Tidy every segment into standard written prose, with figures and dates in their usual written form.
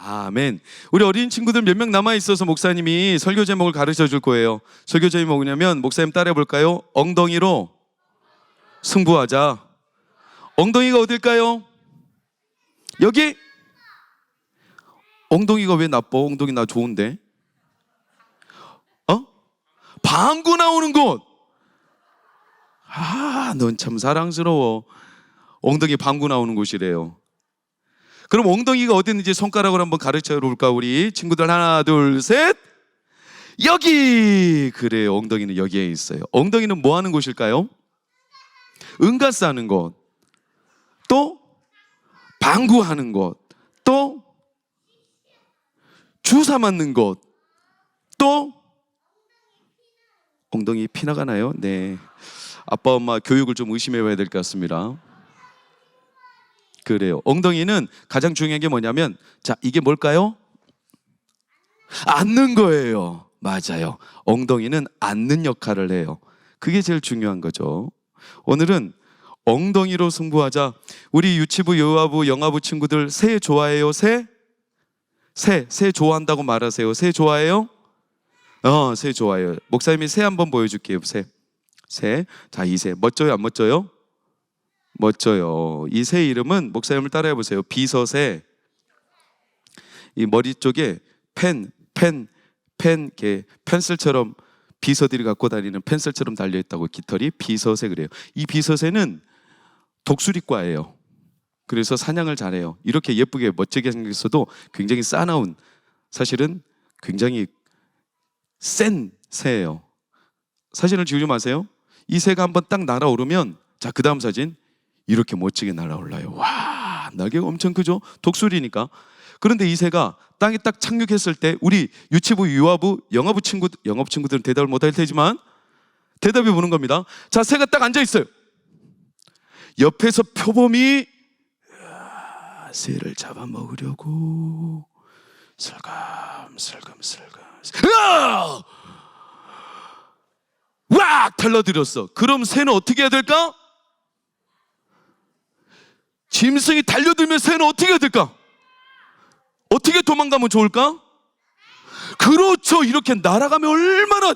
아멘. 우리 어린 친구들 몇 명 남아있어서 목사님이 설교 제목을 가르쳐 줄 거예요. 설교 제목이 뭐냐면, 목사님 따라해 볼까요? 엉덩이로 승부하자. 엉덩이가 어딜까요? 여기? 엉덩이가 왜 나빠? 엉덩이 나 좋은데. 방구 나오는 곳. 넌 참 사랑스러워. 엉덩이 방구 나오는 곳이래요. 그럼 엉덩이가 어디 있는지 손가락으로 한번 가르쳐 볼까? 우리 친구들 하나 둘 셋. 여기. 그래요, 엉덩이는 여기에 있어요. 엉덩이는 뭐 하는 곳일까요? 응가 싸는 곳, 또 방구하는 곳, 또 주사 맞는 곳, 또 엉덩이 피 나가나요? 네. 아빠 엄마 교육을 좀 의심해 봐야 될 것 같습니다. 그래요. 엉덩이는 가장 중요한 게 뭐냐면, 자, 이게 뭘까요? 앉는 거예요. 맞아요. 엉덩이는 앉는 역할을 해요. 그게 제일 중요한 거죠. 오늘은 엉덩이로 승부하자. 우리 유치부, 유아부, 영아부 친구들 새 좋아해요? 새 좋아한다고 말하세요. 새 좋아해요? 새 좋아해요. 목사님이 새 한번 보여줄게요. 새. 자, 이 새 멋져요, 안 멋져요? 멋져요. 이 새 이름은, 목사님을 따라해 보세요. 비서새. 이 머리 쪽에 이렇게 펜슬처럼, 비서들이 갖고 다니는 펜슬처럼 달려있다고, 깃털이. 비서새 그래요. 이 비서새는 독수리과예요. 그래서 사냥을 잘해요. 이렇게 예쁘게 멋지게 생겼어도 굉장히 싸나운, 사실은 굉장히 센 새예요. 사진을 지우지 마세요. 이 새가 한번 딱 날아오르면, 자, 그 다음 사진, 이렇게 멋지게 날아올라요. 와, 날개가 엄청 크죠? 독수리니까. 그런데 이 새가 땅에 딱 착륙했을 때, 우리 유치부, 유아부, 영아부 친구들은 대답을 못할 테지만 대답해 보는 겁니다. 자, 새가 딱 앉아 있어요. 옆에서 표범이 새를 잡아먹으려고 슬금슬금 왁 달라들었어. 그럼 새는 어떻게 해야 될까? 짐승이 달려들면 새는 어떻게 해야 될까? 어떻게 도망가면 좋을까? 그렇죠. 이렇게 날아가면 얼마나,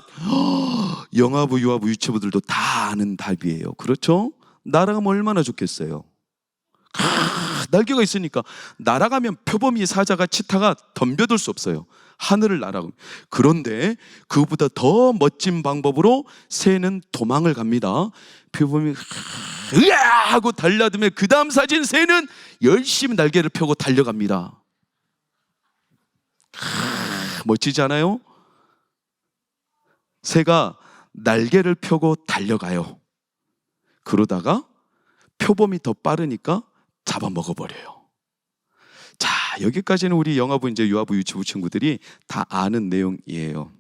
영아부, 유아부, 유치부들도 다 아는 답이에요. 그렇죠? 날아가면 얼마나 좋겠어요. 날개가 있으니까. 날아가면 표범이, 사자가, 치타가 덤벼들 수 없어요. 하늘을 날아가면. 그런데 그보다 더 멋진 방법으로 새는 도망을 갑니다. 표범이 으아 하고 달려들면, 그 다음 사진, 새는 열심히 날개를 펴고 달려갑니다. 멋지지 않아요? 새가 날개를 펴고 달려가요. 그러다가 표범이 더 빠르니까 잡아먹어버려요. 자, 여기까지는 우리 영아부, 이제 유아부, 유치부 친구들이 다 아는 내용이에요.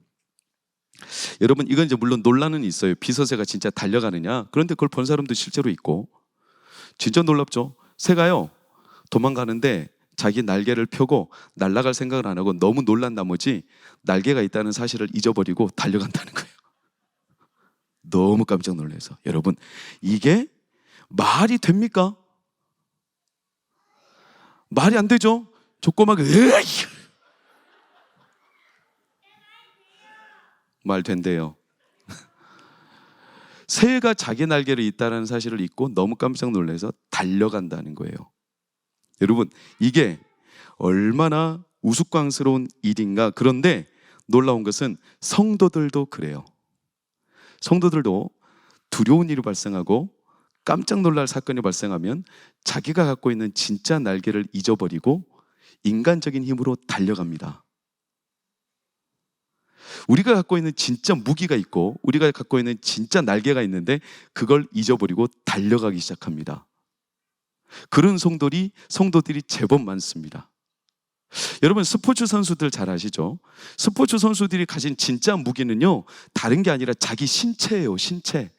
여러분, 이건 이제 물론 논란은 있어요. 비서새가 진짜 달려가느냐? 그런데 그걸 본 사람도 실제로 있고. 진짜 놀랍죠? 새가요, 도망가는데 자기 날개를 펴고 날아갈 생각을 안 하고 너무 놀란 나머지 날개가 있다는 사실을 잊어버리고 달려간다는 거예요. 너무 깜짝 놀라서. 여러분, 이게 말이 됩니까? 말이 안 되죠? 조그맣게 말 된대요. 새가 자기 날개를 있다는 사실을 잊고 너무 깜짝 놀라서 달려간다는 거예요. 여러분, 이게 얼마나 우스꽝스러운 일인가. 그런데 놀라운 것은 성도들도 그래요. 성도들도 두려운 일이 발생하고 깜짝 놀랄 사건이 발생하면 자기가 갖고 있는 진짜 날개를 잊어버리고 인간적인 힘으로 달려갑니다. 우리가 갖고 있는 진짜 무기가 있고, 우리가 갖고 있는 진짜 날개가 있는데 그걸 잊어버리고 달려가기 시작합니다. 그런 성도들이 제법 많습니다. 여러분, 스포츠 선수들 잘 아시죠? 스포츠 선수들이 가진 진짜 무기는요, 다른 게 아니라 자기 신체예요. 신체.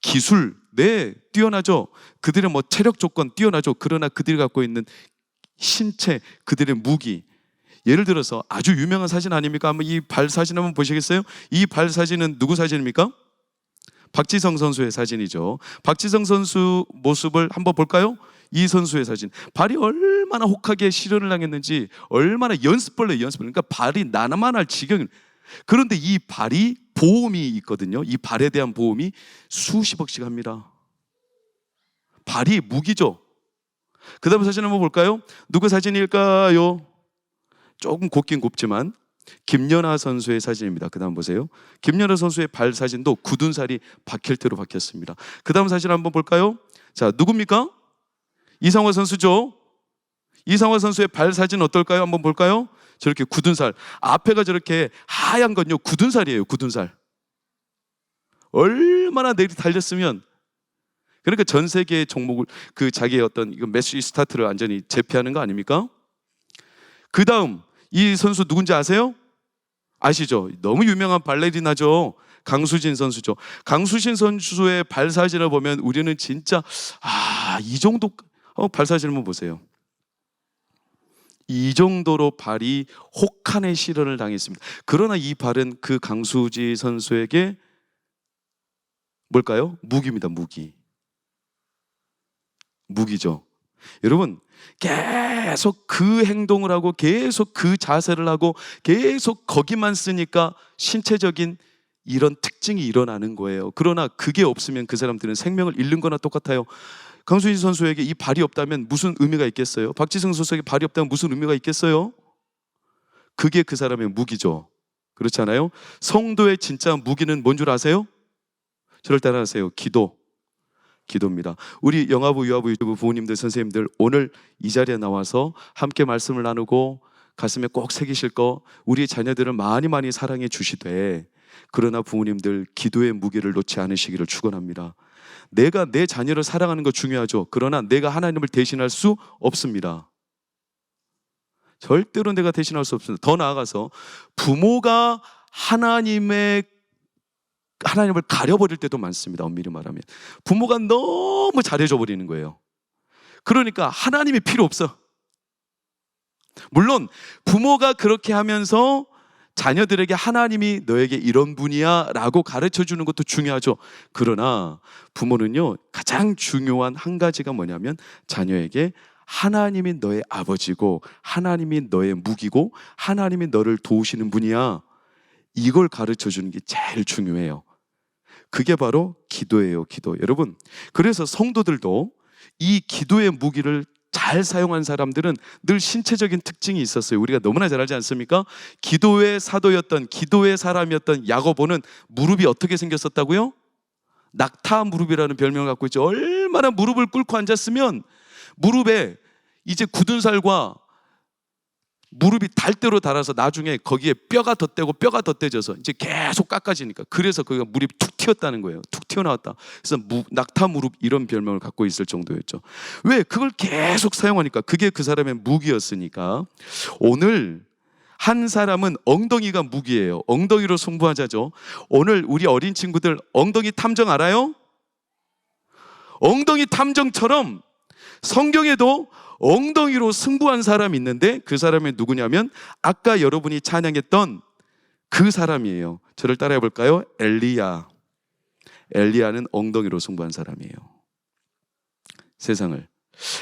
기술, 네, 뛰어나죠. 그들의 체력 조건 뛰어나죠. 그러나 그들이 갖고 있는 신체, 그들의 무기. 예를 들어서 아주 유명한 사진 아닙니까? 한번 이 발 사진 한번 보시겠어요? 이 발 사진은 누구 사진입니까? 박지성 선수의 사진이죠. 박지성 선수 모습을 한번 볼까요? 이 선수의 사진. 발이 얼마나 혹하게 시련을 당했는지, 얼마나 연습벌레. 그러니까 발이 나나만 할 지경. 그런데 이 발이 보험이 있거든요. 이 발에 대한 보험이 수십억씩 합니다. 발이 무기죠. 그 다음 사진 한번 볼까요? 누구 사진일까요? 조금 곱긴 곱지만 김연아 선수의 사진입니다. 그 다음 보세요. 김연아 선수의 발 사진도 굳은 살이 박힐대로 박혔습니다. 그 다음 사진 한번 볼까요? 자, 누굽니까? 이상화 선수죠. 이상화 선수의 발 사진 어떨까요? 한번 볼까요? 저렇게 굳은 살, 앞에가 저렇게 하얀 건요 굳은 살이에요. 굳은 살. 얼마나 내리 달렸으면. 그러니까 전 세계의 종목을, 그 자기의 어떤 매치 스타트를 완전히 제패하는 거 아닙니까? 그 다음 이 선수 누군지 아세요? 아시죠? 너무 유명한 발레리나죠. 강수진 선수죠. 강수진 선수의 발 사진을 보면 우리는 진짜 이 정도 발 사진 한번 보세요. 이 정도로 발이 혹한의 시련을 당했습니다. 그러나 이 발은 그 강수지 선수에게 뭘까요? 무기입니다. 무기죠. 여러분, 계속 그 행동을 하고 계속 그 자세를 하고 계속 거기만 쓰니까 신체적인 이런 특징이 일어나는 거예요. 그러나 그게 없으면 그 사람들은 생명을 잃는 거나 똑같아요. 강수진 선수에게 이 발이 없다면 무슨 의미가 있겠어요? 박지성 선수에게 발이 없다면 무슨 의미가 있겠어요? 그게 그 사람의 무기죠. 그렇지 않아요? 성도의 진짜 무기는 뭔 줄 아세요? 저를 따라하세요. 기도입니다. 우리 영화부, 유아부, 유튜브 부모님들, 선생님들, 오늘 이 자리에 나와서 함께 말씀을 나누고 가슴에 꼭 새기실 거, 우리 자녀들을 많이 사랑해 주시되, 그러나 부모님들 기도의 무게를 놓지 않으시기를 축원합니다. 내가 내 자녀를 사랑하는 거 중요하죠. 그러나 내가 하나님을 대신할 수 없습니다. 절대로 내가 대신할 수 없습니다. 더 나아가서 부모가 하나님을 가려버릴 때도 많습니다. 엄밀히 말하면 부모가 너무 잘해줘 버리는 거예요. 그러니까 하나님이 필요 없어. 물론 부모가 그렇게 하면서 자녀들에게 하나님이 너에게 이런 분이야 라고 가르쳐 주는 것도 중요하죠. 그러나 부모는요, 가장 중요한 한 가지가 뭐냐면 자녀에게 하나님이 너의 아버지고 하나님이 너의 무기고 하나님이 너를 도우시는 분이야, 이걸 가르쳐 주는 게 제일 중요해요. 그게 바로 기도예요. 기도. 여러분, 그래서 성도들도 이 기도의 무기를 잘 사용한 사람들은 늘 신체적인 특징이 있었어요. 우리가 너무나 잘 알지 않습니까? 기도의 사도였던, 기도의 사람이었던 야고보는 무릎이 어떻게 생겼었다고요? 낙타 무릎이라는 별명을 갖고 있죠. 얼마나 무릎을 꿇고 앉았으면 무릎에 이제 굳은 살과 무릎이 달 대로 닳아서 나중에 거기에 뼈가 덧대고 뼈가 덧대져서 이제 계속 깎아지니까, 그래서 거기가 무릎이 툭 튀었다는 거예요. 툭 튀어나왔다. 그래서 낙타 무릎, 이런 별명을 갖고 있을 정도였죠. 왜? 그걸 계속 사용하니까. 그게 그 사람의 무기였으니까. 오늘 한 사람은 엉덩이가 무기예요. 엉덩이로 승부하자죠. 오늘 우리 어린 친구들 엉덩이 탐정 알아요? 엉덩이 탐정처럼 성경에도 엉덩이로 승부한 사람이 있는데, 그 사람이 누구냐면 아까 여러분이 찬양했던 그 사람이에요. 저를 따라해 볼까요? 엘리야는 엉덩이로 승부한 사람이에요. 세상을.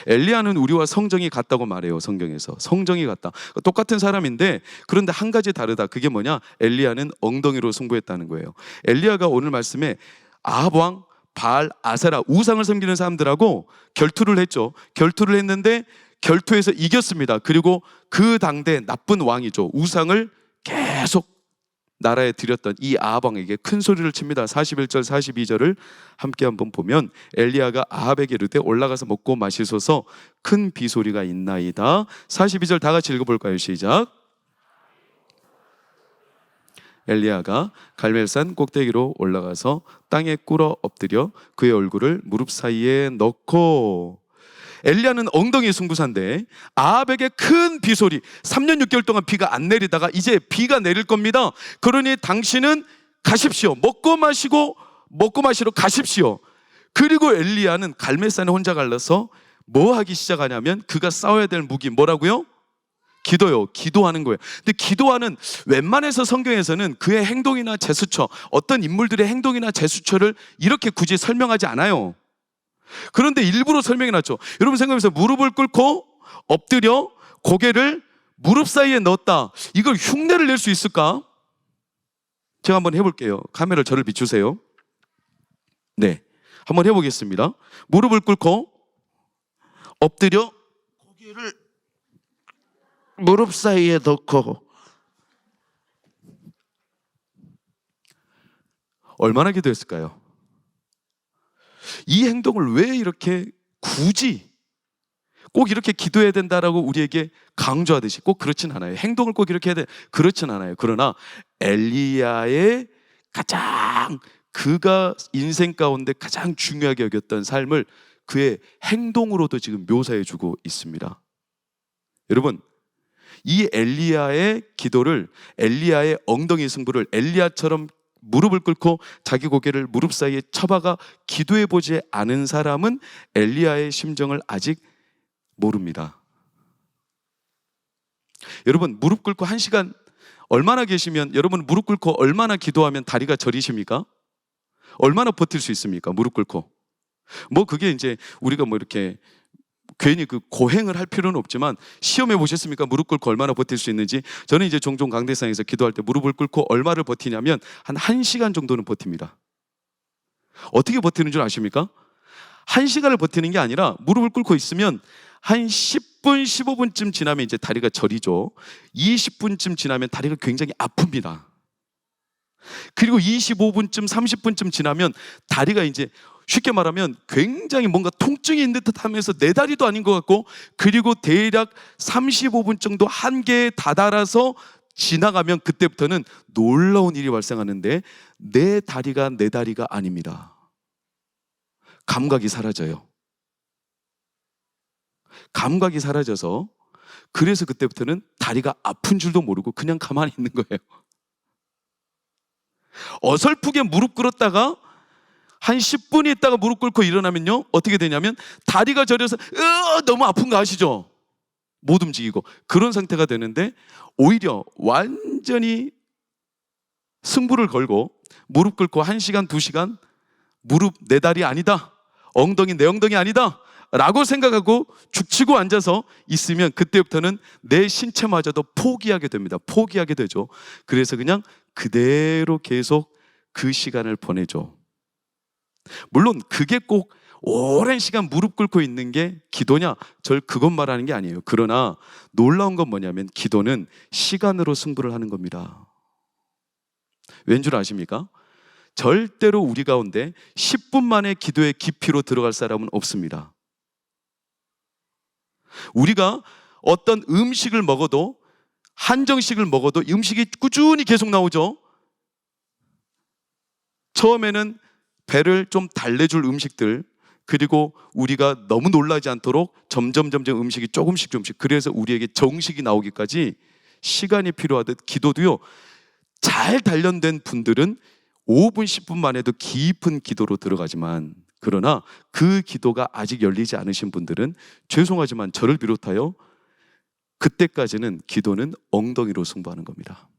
엘리야는 우리와 성정이 같다고 말해요. 성경에서 성정이 같다. 똑같은 사람인데 그런데 한 가지 다르다. 그게 뭐냐? 엘리야는 엉덩이로 승부했다는 거예요. 엘리야가 오늘 말씀에 아합 왕 바알, 아세라, 우상을 섬기는 사람들하고 결투를 했죠. 결투를 했는데 결투에서 이겼습니다. 그리고 그 당대 나쁜 왕이죠. 우상을 계속 나라에 들였던 이 아합 왕에게 큰 소리를 칩니다. 41절 42절을 함께 한번 보면, 엘리야가 아합에게 이르되 올라가서 먹고 마시소서, 큰 비소리가 있나이다. 42절 다 같이 읽어볼까요? 시작. 엘리야가 갈멜산 꼭대기로 올라가서 땅에 꿇어 엎드려 그의 얼굴을 무릎 사이에 넣고. 엘리야는 엉덩이 승부사인데 아합에게 큰 비소리, 3년 6개월 동안 비가 안 내리다가 이제 비가 내릴 겁니다. 그러니 당신은 가십시오. 먹고 마시러 가십시오. 그리고 엘리야는 갈멜산에 혼자 갈라서 뭐 하기 시작하냐면, 그가 싸워야 될 무기 뭐라고요? 기도요. 기도하는 거예요. 근데 기도하는, 웬만해서 성경에서는 그의 행동이나 제스처, 어떤 인물들의 행동이나 제스처를 이렇게 굳이 설명하지 않아요. 그런데 일부러 설명해 놨죠. 여러분 생각해보세요. 무릎을 꿇고 엎드려 고개를 무릎 사이에 넣었다. 이걸 흉내를 낼 수 있을까? 제가 한번 해볼게요. 카메라를 저를 비추세요. 네, 한번 해보겠습니다. 무릎을 꿇고 엎드려 고개를 무릎 사이에 넣고. 얼마나 기도했을까요? 이 행동을 왜 이렇게 굳이 꼭 이렇게 기도해야 된다라고 우리에게 강조하듯이 꼭 그렇진 않아요. 행동을 꼭 이렇게 해야 돼 그렇진 않아요. 그러나 엘리야의 가장 그가 인생 가운데 가장 중요하게 여겼던 삶을 그의 행동으로도 지금 묘사해 주고 있습니다. 여러분, 이 엘리야의 기도를, 엘리야의 엉덩이 승부를 엘리야처럼 무릎을 꿇고 자기 고개를 무릎 사이에 쳐박아 기도해 보지 않은 사람은 엘리야의 심정을 아직 모릅니다. 여러분, 무릎 꿇고 1시간 얼마나 계시면, 여러분 무릎 꿇고 얼마나 기도하면 다리가 저리십니까? 얼마나 버틸 수 있습니까? 무릎 꿇고. 뭐 그게 이제 우리가 뭐 이렇게 괜히 그 고행을 할 필요는 없지만 시험해 보셨습니까? 무릎 꿇고 얼마나 버틸 수 있는지. 저는 이제 종종 강대상에서 기도할 때 무릎을 꿇고 얼마를 버티냐면 한 1시간 정도는 버팁니다. 어떻게 버티는 줄 아십니까? 1시간을 버티는 게 아니라 무릎을 꿇고 있으면 한 10분, 15분쯤 지나면 이제 다리가 저리죠. 20분쯤 지나면 다리가 굉장히 아픕니다. 그리고 25분쯤, 30분쯤 지나면 다리가 이제 쉽게 말하면 굉장히 뭔가 통증이 있는 듯 하면서 내 다리도 아닌 것 같고, 그리고 대략 35분 정도 한계에 다다라서 지나가면 그때부터는 놀라운 일이 발생하는데 내 다리가 내 다리가 아닙니다. 감각이 사라져요. 감각이 사라져서 그래서 그때부터는 다리가 아픈 줄도 모르고 그냥 가만히 있는 거예요. 어설프게 무릎 꿇었다가 한 10분 있다가 무릎 꿇고 일어나면요, 어떻게 되냐면 다리가 저려서 너무 아픈 거 아시죠? 못 움직이고 그런 상태가 되는데, 오히려 완전히 승부를 걸고 무릎 꿇고 1시간, 2시간 무릎 내 다리 아니다, 엉덩이 내 엉덩이 아니다 라고 생각하고 죽치고 앉아서 있으면 그때부터는 내 신체마저도 포기하게 됩니다. 포기하게 되죠. 그래서 그냥 그대로 계속 그 시간을 보내죠. 물론 그게 꼭 오랜 시간 무릎 꿇고 있는 게 기도냐? 절 그것 말하는 게 아니에요. 그러나 놀라운 건 뭐냐면 기도는 시간으로 승부를 하는 겁니다. 왠 줄 아십니까? 절대로 우리 가운데 10분 만에 기도의 깊이로 들어갈 사람은 없습니다. 우리가 어떤 음식을 먹어도, 한정식을 먹어도 음식이 꾸준히 계속 나오죠. 처음에는 배를 좀 달래줄 음식들, 그리고 우리가 너무 놀라지 않도록 점점 음식이 조금씩, 그래서 우리에게 정식이 나오기까지 시간이 필요하듯 기도도요, 잘 단련된 분들은 5분, 10분 만에도 깊은 기도로 들어가지만, 그러나 그 기도가 아직 열리지 않으신 분들은 죄송하지만 저를 비롯하여 그때까지는 기도는 엉덩이로 승부하는 겁니다.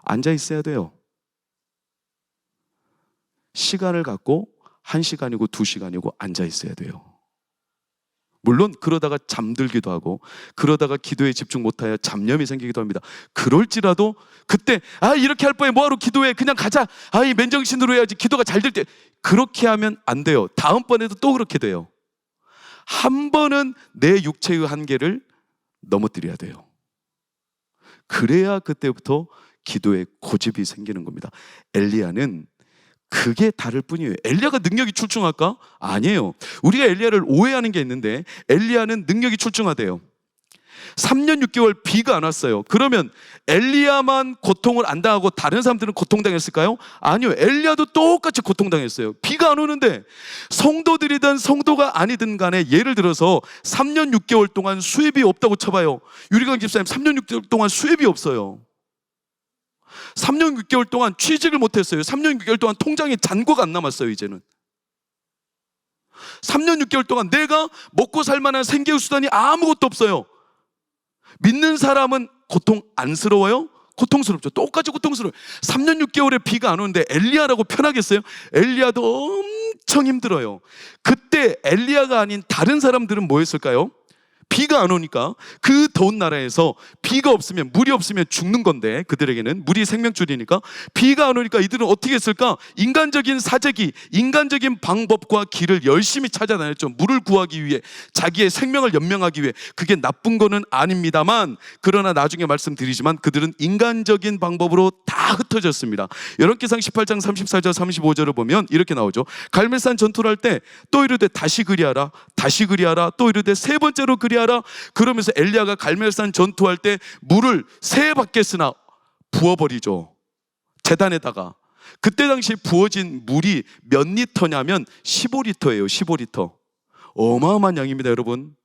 앉아 있어야 돼요. 시간을 갖고 1시간이고 2시간이고 앉아 있어야 돼요. 물론 그러다가 잠들기도 하고, 그러다가 기도에 집중 못하여 잡념이 생기기도 합니다. 그럴지라도 그때 이렇게 할 바에 뭐하러 기도해, 그냥 가자, 이 맨정신으로 해야지, 기도가 잘 될 때, 그렇게 하면 안 돼요. 다음번에도 또 그렇게 돼요. 한 번은 내 육체의 한계를 넘어뜨려야 돼요. 그래야 그때부터 기도에 고집이 생기는 겁니다. 엘리야는 그게 다를 뿐이에요. 엘리야가 능력이 출중할까? 아니에요. 우리가 엘리야를 오해하는 게 있는데, 엘리야는 능력이 출중하대요. 3년 6개월 비가 안 왔어요. 그러면 엘리야만 고통을 안 당하고 다른 사람들은 고통당했을까요? 아니요. 엘리야도 똑같이 고통당했어요. 비가 안 오는데, 성도들이든 성도가 아니든 간에 예를 들어서 3년 6개월 동안 수입이 없다고 쳐봐요. 유리강 집사님 3년 6개월 동안 수입이 없어요. 3년 6개월 동안 취직을 못했어요. 3년 6개월 동안 통장에 잔고가 안 남았어요. 이제는 3년 6개월 동안 내가 먹고 살 만한 생계의 수단이 아무것도 없어요. 믿는 사람은 고통 안스러워요? 고통스럽죠. 똑같이 고통스러워요. 3년 6개월에 비가 안 오는데 엘리야라고 편하겠어요? 엘리야도 엄청 힘들어요. 그때 엘리야가 아닌 다른 사람들은 뭐 했을까요? 비가 안 오니까 그 더운 나라에서 비가 없으면, 물이 없으면 죽는 건데, 그들에게는 물이 생명줄이니까 비가 안 오니까 이들은 어떻게 했을까? 인간적인 사재기, 인간적인 방법과 길을 열심히 찾아다녔죠. 물을 구하기 위해, 자기의 생명을 연명하기 위해. 그게 나쁜 거는 아닙니다만, 그러나 나중에 말씀드리지만 그들은 인간적인 방법으로 다 흩어졌습니다. 열왕기상 18장 34절 35절을 보면 이렇게 나오죠. 갈멜산 전투를 할 때 또 이르되 다시 그리하라, 다시 그리하라, 또 이르되 세 번째로 그리하라. 그러면서 엘리야가 갈멜산 전투할 때 물을 세 바켓이나 부어버리죠. 제단에다가. 그때 당시 부어진 물이 몇 리터냐면 15리터예요. 15리터. 어마어마한 양입니다, 여러분.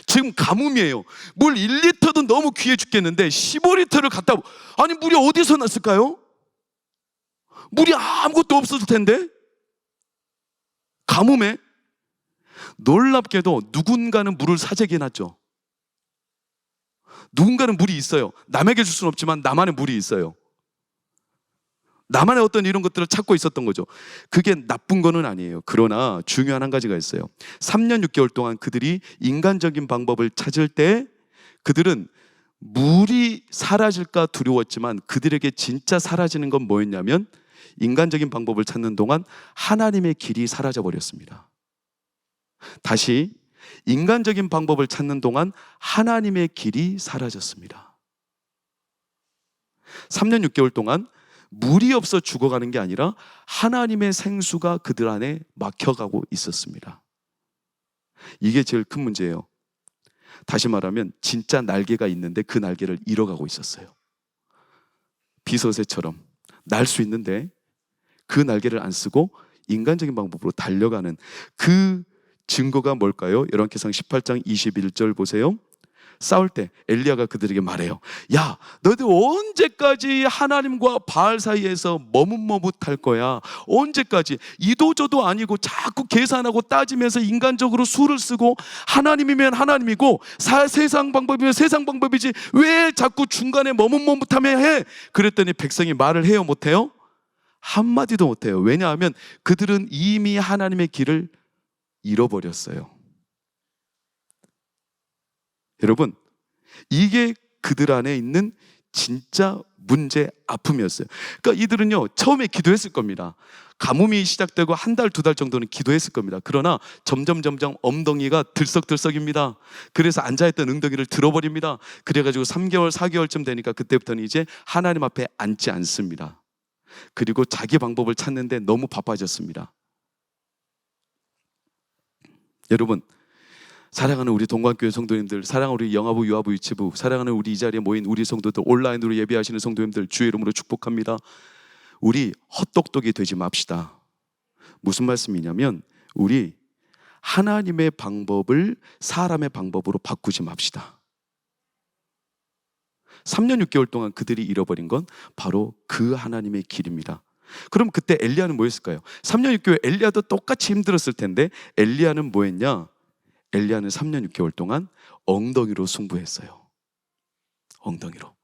지금 가뭄이에요. 물 1리터도 너무 귀해 죽겠는데 15리터를 갖다, 아니 물이 어디서 났을까요? 물이 아무것도 없었을 텐데. 가뭄에 놀랍게도 누군가는 물을 사재기 해놨죠. 누군가는 물이 있어요. 남에게 줄 수는 없지만 나만의 물이 있어요. 나만의 어떤 이런 것들을 찾고 있었던 거죠. 그게 나쁜 거는 아니에요. 그러나 중요한 한 가지가 있어요. 3년 6개월 동안 그들이 인간적인 방법을 찾을 때 그들은 물이 사라질까 두려웠지만 그들에게 진짜 사라지는 건 뭐였냐면, 인간적인 방법을 찾는 동안 하나님의 길이 사라져 버렸습니다. 다시, 인간적인 방법을 찾는 동안 하나님의 길이 사라졌습니다. 3년 6개월 동안 물이 없어 죽어가는 게 아니라 하나님의 생수가 그들 안에 막혀가고 있었습니다. 이게 제일 큰 문제예요. 다시 말하면 진짜 날개가 있는데 그 날개를 잃어가고 있었어요. 비서새처럼 날 수 있는데 그 날개를 안 쓰고 인간적인 방법으로 달려가는 그 증거가 뭘까요? 열왕기상 18장 21절 보세요. 싸울 때 엘리야가 그들에게 말해요. 야, 너희들 언제까지 하나님과 바알 사이에서 머뭇머뭇할 거야? 언제까지? 이도저도 아니고 자꾸 계산하고 따지면서 인간적으로 수를 쓰고, 하나님이면 하나님이고 세상 방법이면 세상 방법이지 왜 자꾸 중간에 머뭇머뭇하며 해? 그랬더니 백성이 말을 해요, 못해요? 한마디도 못해요. 왜냐하면 그들은 이미 하나님의 길을 잃어버렸어요. 여러분, 이게 그들 안에 있는 진짜 문제, 아픔이었어요. 그러니까 이들은요, 처음에 기도했을 겁니다. 가뭄이 시작되고 한 달, 두 달 정도는 기도했을 겁니다. 그러나 점점 엉덩이가 들썩들썩입니다. 그래서 앉아있던 엉덩이를 들어버립니다. 그래가지고 3개월, 4개월쯤 되니까 그때부터는 이제 하나님 앞에 앉지 않습니다. 그리고 자기 방법을 찾는데 너무 바빠졌습니다. 여러분, 사랑하는 우리 동관교회 성도님들, 사랑하는 우리 영아부, 유아부, 유치부, 사랑하는 우리 이 자리에 모인 우리 성도들, 온라인으로 예배하시는 성도님들, 주의 이름으로 축복합니다. 우리 헛똑똑이 되지 맙시다. 무슨 말씀이냐면, 우리 하나님의 방법을 사람의 방법으로 바꾸지 맙시다. 3년 6개월 동안 그들이 잃어버린 건 바로 그 하나님의 길입니다. 그럼 그때 엘리야는 뭐 했을까요? 3년 6개월 엘리야도 똑같이 힘들었을 텐데, 엘리야는 뭐 했냐? 엘리야는 3년 6개월 동안 엉덩이로 승부했어요. 엉덩이로.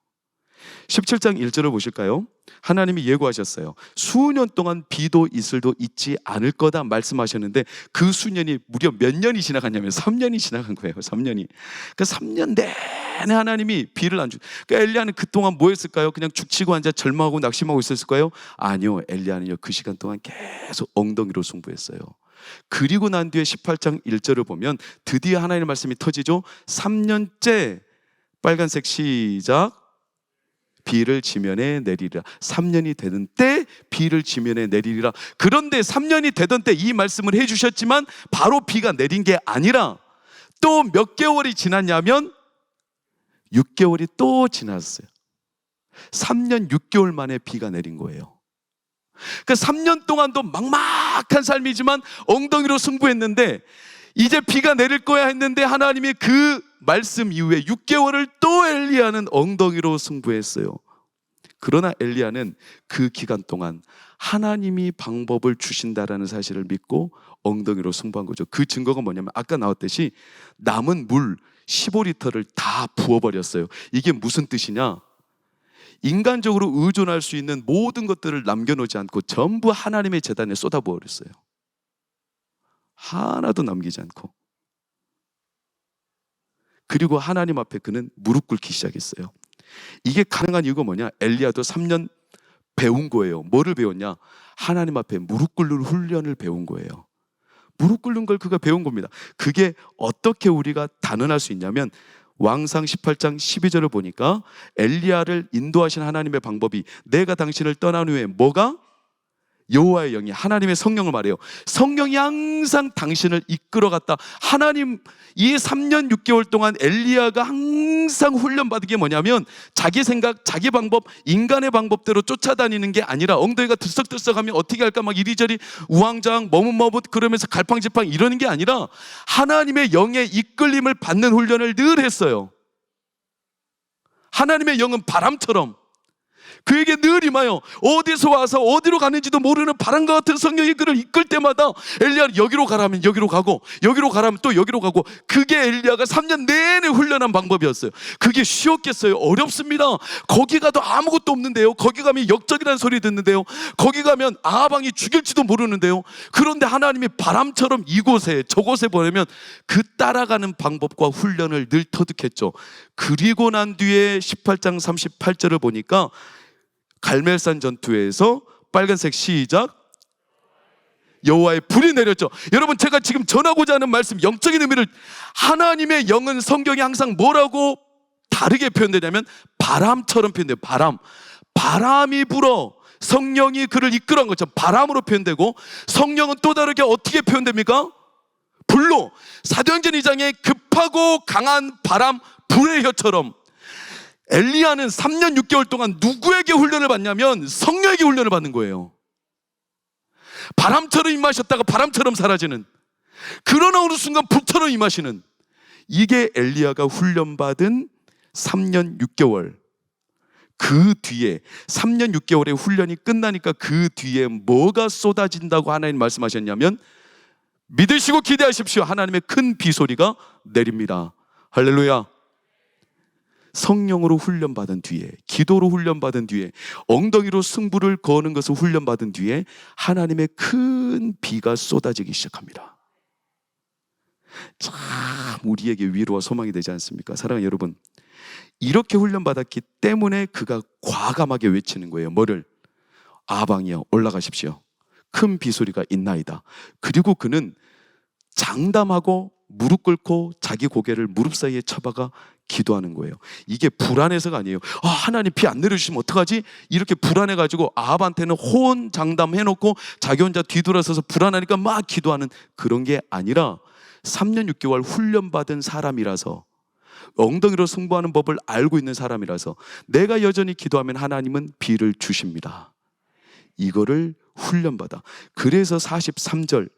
17장 1절을 보실까요? 하나님이 예고하셨어요. 수년 동안 비도 이슬도 있지 않을 거다 말씀하셨는데 그 수년이 무려 몇 년이 지나갔냐면 3년이 지나간 거예요. 3년이. 그 3년 내내 하나님이 비를 안 주. 그러니까 엘리야는 그동안 뭐 했을까요? 그냥 죽치고 앉아 절망하고 낙심하고 있었을까요? 아니요. 엘리야는요, 그 시간 동안 계속 엉덩이로 승부했어요. 그리고 난 뒤에 18장 1절을 보면 드디어 하나님의 말씀이 터지죠. 3년째, 빨간색 시작, 비를 지면에 내리리라. 3년이 되는 때 비를 지면에 내리리라. 그런데 3년이 되던 때 이 말씀을 해주셨지만 바로 비가 내린 게 아니라 또 몇 개월이 지났냐면 6개월이 또 지났어요. 3년 6개월 만에 비가 내린 거예요. 그러니까 3년 동안도 막막한 삶이지만 엉덩이로 승부했는데 이제 비가 내릴 거야 했는데 하나님이 그 말씀 이후에 6개월을 또 엘리야는 엉덩이로 승부했어요. 그러나 엘리야는 그 기간 동안 하나님이 방법을 주신다라는 사실을 믿고 엉덩이로 승부한 거죠. 그 증거가 뭐냐면 아까 나왔듯이 남은 물 15리터를 다 부어버렸어요. 이게 무슨 뜻이냐? 인간적으로 의존할 수 있는 모든 것들을 남겨놓지 않고 전부 하나님의 제단에 쏟아부어버렸어요. 하나도 남기지 않고. 그리고 하나님 앞에 그는 무릎 꿇기 시작했어요. 이게 가능한 이유가 뭐냐? 엘리야도 3년 배운 거예요. 뭐를 배웠냐? 하나님 앞에 무릎 꿇는 훈련을 배운 거예요. 무릎 꿇는 걸 그가 배운 겁니다. 그게 어떻게 우리가 단언할 수 있냐면 왕상 18장 12절을 보니까 엘리야를 인도하신 하나님의 방법이 내가 당신을 떠난 후에 뭐가? 여호와의 영이, 하나님의 성령을 말해요. 성령이 항상 당신을 이끌어갔다. 하나님, 이 3년 6개월 동안 엘리야가 항상 훈련받은 게 뭐냐면 자기 생각, 자기 방법, 인간의 방법대로 쫓아다니는 게 아니라 엉덩이가 들썩들썩하면 어떻게 할까 막 이리저리 우왕좌왕 머뭇머뭇 그러면서 갈팡질팡 이러는 게 아니라 하나님의 영의 이끌림을 받는 훈련을 늘 했어요. 하나님의 영은 바람처럼 그에게 늘 임하여 어디서 와서 어디로 가는지도 모르는 바람과 같은 성령이 그를 이끌 때마다 엘리야는 여기로 가라면 여기로 가고 여기로 가라면 또 여기로 가고, 그게 엘리야가 3년 내내 훈련한 방법이었어요. 그게 쉬웠겠어요? 어렵습니다. 거기 가도 아무것도 없는데요. 거기 가면 역적이라는 소리 듣는데요. 거기 가면 아합왕이 죽일지도 모르는데요. 그런데 하나님이 바람처럼 이곳에 저곳에 보내면 그 따라가는 방법과 훈련을 늘 터득했죠. 그리고 난 뒤에 18장 38절을 보니까 갈멜산 전투에서 빨간색 시작, 여호와의 불이 내렸죠. 여러분, 제가 지금 전하고자 하는 말씀, 영적인 의미를, 하나님의 영은 성경이 항상 뭐라고 다르게 표현되냐면 바람처럼 표현돼요. 바람이 불어 성령이 그를 이끌어간 것처럼 바람으로 표현되고, 성령은 또 다르게 어떻게 표현됩니까? 불로, 사도행전 2장에 급하고 강한 바람, 불의 혀처럼. 엘리야는 3년 6개월 동안 누구에게 훈련을 받냐면 성령에게 훈련을 받는 거예요. 바람처럼 임하셨다가 바람처럼 사라지는, 그러나 어느 순간 불처럼 임하시는, 이게 엘리야가 훈련받은 3년 6개월. 그 뒤에 3년 6개월의 훈련이 끝나니까 그 뒤에 뭐가 쏟아진다고 하나님 말씀하셨냐면 믿으시고 기대하십시오. 하나님의 큰 비소리가 내립니다. 할렐루야. 성령으로 훈련받은 뒤에, 기도로 훈련받은 뒤에, 엉덩이로 승부를 거는 것을 훈련받은 뒤에 하나님의 큰 비가 쏟아지기 시작합니다. 참 우리에게 위로와 소망이 되지 않습니까? 사랑하는 여러분, 이렇게 훈련받았기 때문에 그가 과감하게 외치는 거예요. 뭐를? 아방이여 올라가십시오. 큰 비소리가 있나이다. 그리고 그는 장담하고 무릎 꿇고 자기 고개를 무릎 사이에 쳐박아 기도하는 거예요. 이게 불안해서가 아니에요. 하나님 비 안 내려주시면 어떡하지? 이렇게 불안해가지고 아합한테는 호언장담해놓고 자기 혼자 뒤돌아서서 불안하니까 막 기도하는 그런 게 아니라 3년 6개월 훈련받은 사람이라서, 엉덩이로 승부하는 법을 알고 있는 사람이라서 내가 여전히 기도하면 하나님은 비를 주십니다. 이거를 훈련받아. 그래서 43절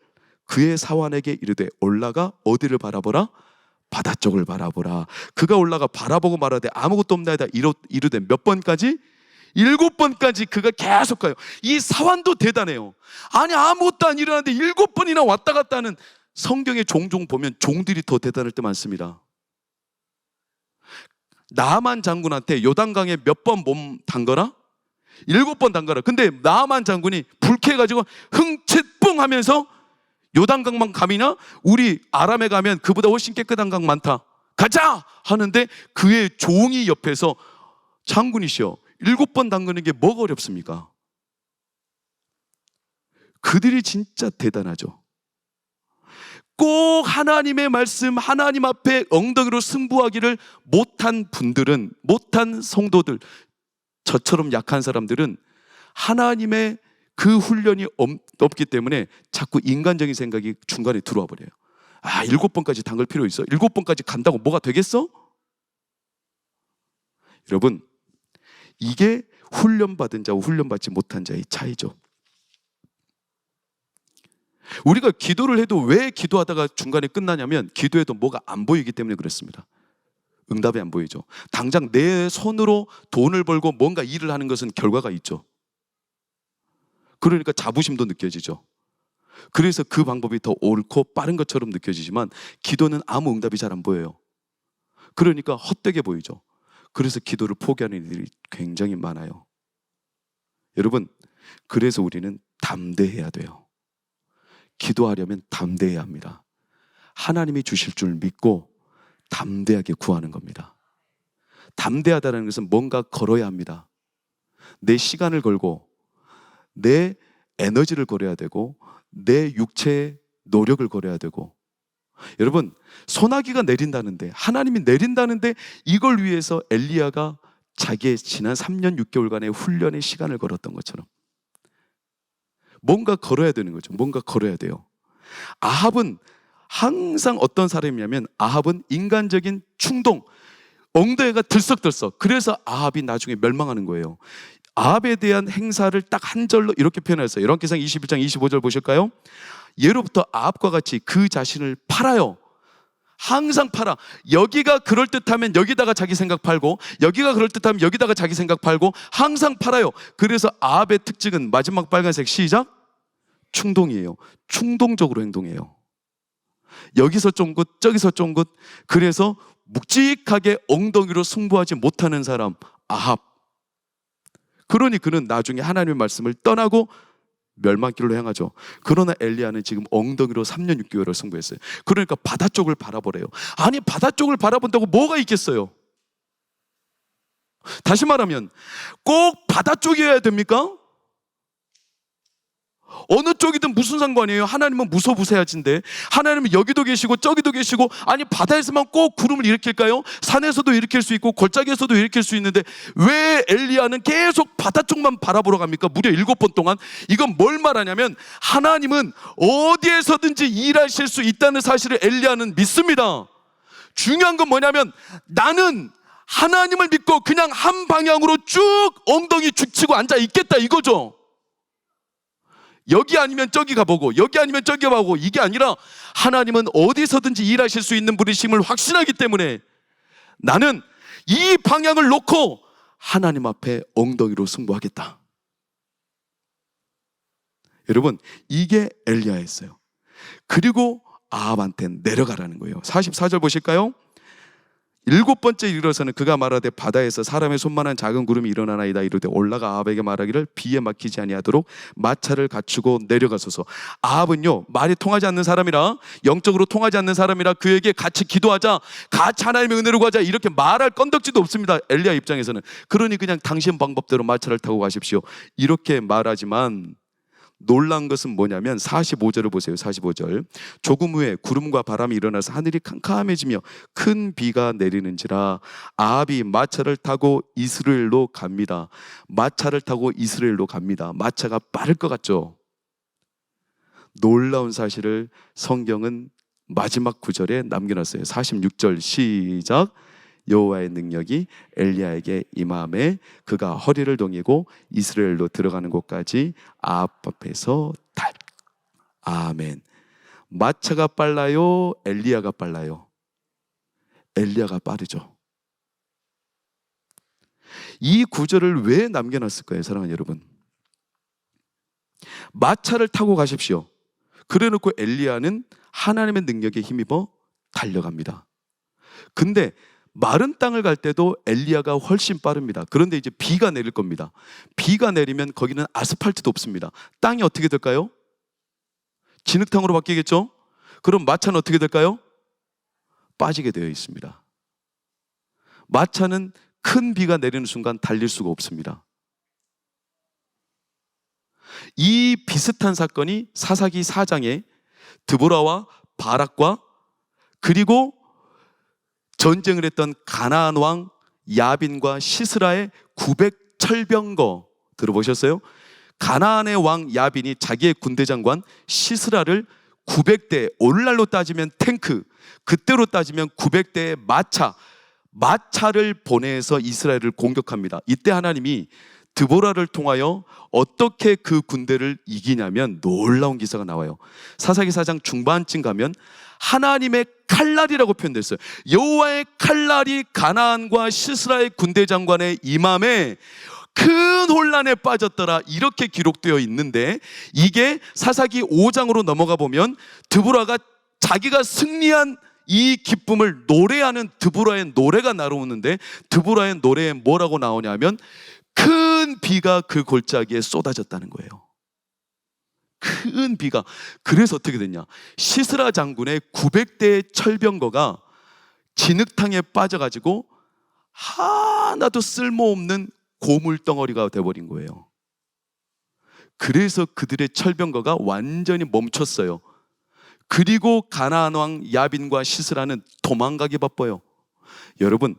그의 사환에게 이르되 올라가 어디를 바라보라? 바다 쪽을 바라보라. 그가 올라가 바라보고 말하되 아무것도 없나이다 이르되 몇 번까지? 7번까지 그가 계속 가요. 이 사환도 대단해요. 아니 아무것도 안 일어나는데 7번이나 왔다 갔다 하는, 성경에 종종 보면 종들이 더 대단할 때 많습니다. 나만 장군한테 요단강에 몇 번 몸 담거라? 7번 담거라. 근데 나만 장군이 불쾌해가지고 흥칫뿡 하면서 요단강만 가미나? 우리 아람에 가면 그보다 훨씬 깨끗한 강 많다, 가자! 하는데 그의 종이 옆에서 장군이시여 7번 담그는 게 뭐가 어렵습니까? 그들이 진짜 대단하죠. 꼭 하나님의 말씀, 하나님 앞에 엉덩이로 승부하기를 못한 분들은, 못한 성도들, 저처럼 약한 사람들은 하나님의 그 훈련이 없기 때문에 자꾸 인간적인 생각이 중간에 들어와 버려요. 7번까지 담글 필요 있어? 7번까지 간다고 뭐가 되겠어? 여러분, 이게 훈련받은 자와 훈련받지 못한 자의 차이죠. 우리가 기도를 해도 왜 기도하다가 중간에 끝나냐면 기도해도 뭐가 안 보이기 때문에 그렇습니다. 응답이 안 보이죠. 당장 내 손으로 돈을 벌고 뭔가 일을 하는 것은 결과가 있죠. 그러니까 자부심도 느껴지죠. 그래서 그 방법이 더 옳고 빠른 것처럼 느껴지지만 기도는 아무 응답이 잘 안 보여요. 그러니까 헛되게 보이죠. 그래서 기도를 포기하는 일이 굉장히 많아요. 여러분, 그래서 우리는 담대해야 돼요. 기도하려면 담대해야 합니다. 하나님이 주실 줄 믿고 담대하게 구하는 겁니다. 담대하다는 것은 뭔가 걸어야 합니다. 내 시간을 걸고 내 에너지를 걸어야 되고 내 육체의 노력을 걸어야 되고, 여러분 소나기가 내린다는데, 하나님이 내린다는데 이걸 위해서 엘리야가 자기의 지난 3년 6개월간의 훈련의 시간을 걸었던 것처럼 뭔가 걸어야 되는 거죠. 뭔가 걸어야 돼요. 아합은 항상 어떤 사람이냐면, 아합은 인간적인 충동, 엉덩이가 들썩들썩. 그래서 아합이 나중에 멸망하는 거예요. 아합에 대한 행사를 딱 한 절로 이렇게 표현했어요. 열왕기상 21장 25절 보실까요? 예로부터 아합과 같이 그 자신을 팔아요. 항상 팔아. 여기가 그럴듯하면 여기다가 자기 생각 팔고, 여기가 그럴듯하면 여기다가 자기 생각 팔고, 항상 팔아요. 그래서 아합의 특징은, 마지막 빨간색 시작, 충동이에요. 충동적으로 행동해요. 여기서 쫑긋 저기서 쫑긋. 그래서 묵직하게 엉덩이로 승부하지 못하는 사람, 아합. 그러니 그는 나중에 하나님의 말씀을 떠나고 멸망길로 향하죠. 그러나 엘리야는 지금 엉덩이로 3년 6개월을 승부했어요. 그러니까 바다 쪽을 바라보래요. 아니 바다 쪽을 바라본다고 뭐가 있겠어요? 다시 말하면 꼭 바다 쪽이어야 됩니까? 어느 쪽이든 무슨 상관이에요? 하나님은 무소부세하신데, 하나님은 여기도 계시고 저기도 계시고, 아니 바다에서만 꼭 구름을 일으킬까요? 산에서도 일으킬 수 있고 골짜기에서도 일으킬 수 있는데 왜 엘리야는 계속 바다 쪽만 바라보러 갑니까? 무려 7번 동안. 이건 뭘 말하냐면, 하나님은 어디에서든지 일하실 수 있다는 사실을 엘리야는 믿습니다. 중요한 건 뭐냐면, 나는 하나님을 믿고 그냥 한 방향으로 쭉 엉덩이 죽치고 앉아 있겠다 이거죠. 여기 아니면 저기 가보고 여기 아니면 저기 가보고, 이게 아니라 하나님은 어디서든지 일하실 수 있는 분이심을 확신하기 때문에 나는 이 방향을 놓고 하나님 앞에 엉덩이로 승부하겠다. 여러분 이게 엘리야였어요. 그리고 아합한테 내려가라는 거예요. 44절 보실까요? 7번째 일어서는 그가 말하되 바다에서 사람의 손만한 작은 구름이 일어나나이다. 이르되 올라가 아합에게 말하기를 비에 막히지 아니하도록 마차를 갖추고 내려가소서. 아합은요 말이 통하지 않는 사람이라, 영적으로 통하지 않는 사람이라 그에게 같이 기도하자, 같이 하나님의 은혜를 구하자 이렇게 말할 건덕지도 없습니다. 엘리야 입장에서는. 그러니 그냥 당신 방법대로 마차를 타고 가십시오 이렇게 말하지만, 놀란 것은 뭐냐면 45절을 보세요. 45절. 조금 후에 구름과 바람이 일어나서 하늘이 캄캄해지며 큰 비가 내리는지라 아합이 마차를 타고 이스라엘로 갑니다. 마차를 타고 이스라엘로 갑니다. 마차가 빠를 것 같죠? 놀라운 사실을 성경은 마지막 구절에 남겨놨어요. 46절 시작. 여호와의 능력이 엘리야에게 임함에 그가 허리를 동이고 이스라엘로 들어가는 곳까지 아합 앞에서 아멘. 마차가 빨라요? 엘리야가 빨라요? 엘리야가 빠르죠. 이 구절을 왜 남겨놨을까요, 사랑하는 여러분? 마차를 타고 가십시오. 그래놓고 엘리야는 하나님의 능력에 힘입어 달려갑니다. 근데 마른 땅을 갈 때도 엘리야가 훨씬 빠릅니다. 그런데 이제 비가 내릴 겁니다. 비가 내리면 거기는 아스팔트도 없습니다. 땅이 어떻게 될까요? 진흙탕으로 바뀌겠죠? 그럼 마차는 어떻게 될까요? 빠지게 되어 있습니다. 마차는 큰 비가 내리는 순간 달릴 수가 없습니다. 이 비슷한 사건이 사사기 4장에 드보라와 바락과 그리고 전쟁을 했던 가나안 왕 야빈과 시스라의 900철병거 들어보셨어요? 가나안의 왕 야빈이 자기의 군대 장관 시스라를 900대, 오늘날로 따지면 탱크, 그때로 따지면 900대의 마차를 보내서 이스라엘을 공격합니다. 이때 하나님이 드보라를 통하여 어떻게 그 군대를 이기냐면 놀라운 기사가 나와요. 사사기 4장 중반쯤 가면 하나님의 칼날이라고 표현됐어요. 여호와의 칼날이 가나안과 시스라의 군대 장관의 임함에 큰 혼란에 빠졌더라 이렇게 기록되어 있는데, 이게 사사기 5장으로 넘어가 보면 드보라가 자기가 승리한 이 기쁨을 노래하는 드보라의 노래가 나오는데, 드보라의 노래에 뭐라고 나오냐면 큰 비가 그 골짜기에 쏟아졌다는 거예요. 큰 비가. 그래서 어떻게 됐냐, 시스라 장군의 900대의 철병거가 진흙탕에 빠져가지고 하나도 쓸모없는 고물덩어리가 돼버린 거예요. 그래서 그들의 철병거가 완전히 멈췄어요. 그리고 가나안 왕 야빈과 시스라는 도망가기 바빠요. 여러분,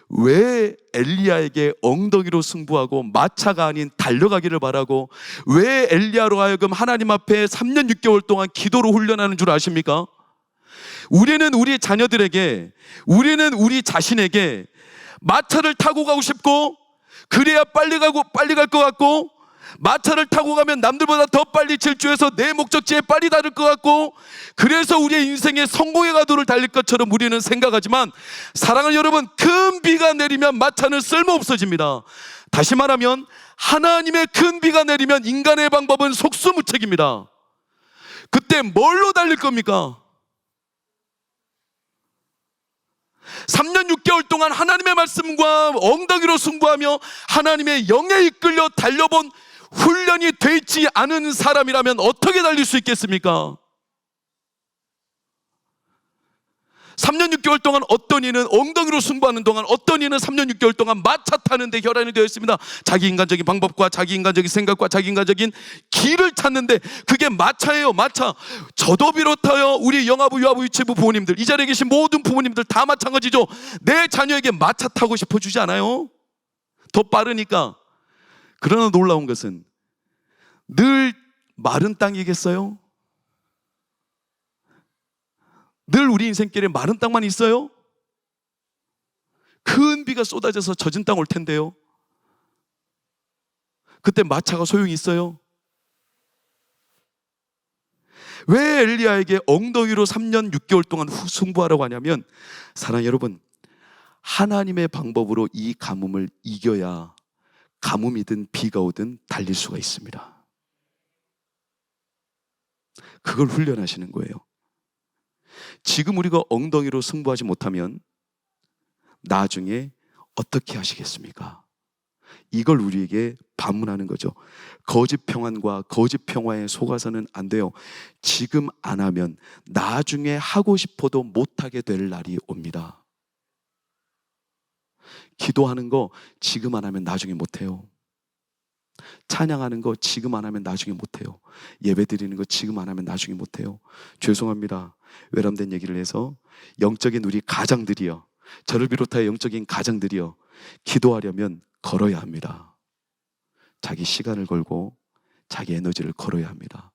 왜 엘리야에게 엉덩이로 승부하고 마차가 아닌 달려가기를 바라고, 왜 엘리야로 하여금 하나님 앞에 3년 6개월 동안 기도로 훈련하는 줄 아십니까? 우리는 우리 자녀들에게, 우리는 우리 자신에게 마차를 타고 가고 싶고, 그래야 빨리 갈 것 같고, 마차를 타고 가면 남들보다 더 빨리 질주해서 내 목적지에 빨리 다를 것 같고, 그래서 우리의 인생의 성공의 가도를 달릴 것처럼 우리는 생각하지만, 사랑하는 여러분, 큰 비가 내리면 마차는 쓸모없어집니다. 다시 말하면 하나님의 큰 비가 내리면 인간의 방법은 속수무책입니다. 그때 뭘로 달릴 겁니까? 3년 6개월 동안 하나님의 말씀과 엉덩이로 승부하며 하나님의 영에 이끌려 달려본 훈련이 돼 있지 않은 사람이라면 어떻게 달릴 수 있겠습니까? 3년 6개월 동안 어떤 이는 엉덩이로 승부하는 동안, 어떤 이는 3년 6개월 동안 마차 타는데 혈안이 되어 있습니다. 자기 인간적인 방법과 자기 인간적인 생각과 자기 인간적인 길을 찾는데, 그게 마차예요. 마차. 저도 비롯하여 우리 영아부, 유아부, 유치부 부모님들, 이 자리에 계신 모든 부모님들 다 마찬가지죠. 내 자녀에게 마차 타고 싶어 주지 않아요? 더 빠르니까. 그러나 놀라운 것은 늘 마른 땅이겠어요? 늘 우리 인생길에 마른 땅만 있어요? 큰 비가 쏟아져서 젖은 땅 올 텐데요. 그때 마차가 소용이 있어요? 왜 엘리야에게 엉덩이로 3년 6개월 동안 승부하라고 하냐면, 사랑하는 여러분, 하나님의 방법으로 이 가뭄을 이겨야 가뭄이든 비가 오든 달릴 수가 있습니다. 그걸 훈련하시는 거예요. 지금 우리가 엉덩이로 승부하지 못하면 나중에 어떻게 하시겠습니까? 이걸 우리에게 반문하는 거죠. 거짓 평안과 거짓 평화에 속아서는 안 돼요. 지금 안 하면 나중에 하고 싶어도 못하게 될 날이 옵니다. 기도하는 거 지금 안 하면 나중에 못해요. 찬양하는 거 지금 안 하면 나중에 못해요. 예배 드리는 거 지금 안 하면 나중에 못해요. 죄송합니다. 외람된 얘기를 해서, 영적인 우리 가장들이요, 저를 비롯하여 영적인 가장들이요, 기도하려면 걸어야 합니다. 자기 시간을 걸고 자기 에너지를 걸어야 합니다.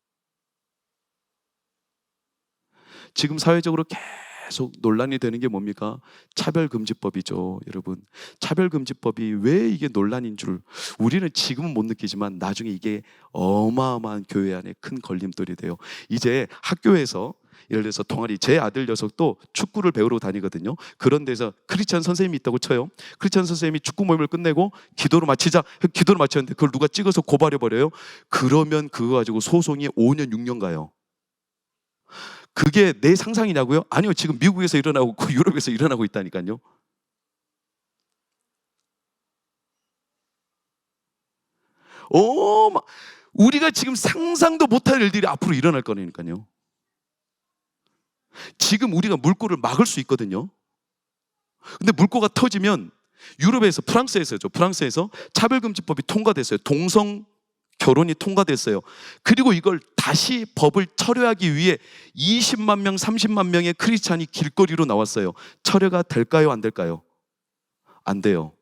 지금 사회적으로 계속 논란이 되는 게 뭡니까? 차별금지법이죠. 여러분, 차별금지법이 왜 이게 논란인 줄 우리는 지금은 못 느끼지만 나중에 이게 어마어마한 교회 안에 큰 걸림돌이 돼요. 이제 학교에서, 예를 들어서 동아리, 제 아들 녀석도 축구를 배우러 다니거든요. 그런 데서 크리스찬 선생님이 있다고 쳐요. 크리스찬 선생님이 축구 모임을 끝내고 기도로 마치자, 기도를 마쳤는데 그걸 누가 찍어서 고발해버려요. 그러면 그거 가지고 소송이 5년 6년 가요. 그게 내 상상이냐고요? 아니요, 지금 미국에서 일어나고 유럽에서 일어나고 있다니까요. 우리가 지금 상상도 못할 일들이 앞으로 일어날 거니까요. 지금 우리가 물꼬를 막을 수 있거든요. 근데 물꼬가 터지면, 유럽에서, 프랑스에서 차별금지법이 통과됐어요. 동성 결혼이 통과됐어요. 그리고 이걸 다시 법을 철회하기 위해 20만 명, 30만 명의 크리스찬이 길거리로 나왔어요. 철회가 될까요? 안 될까요? 안 돼요.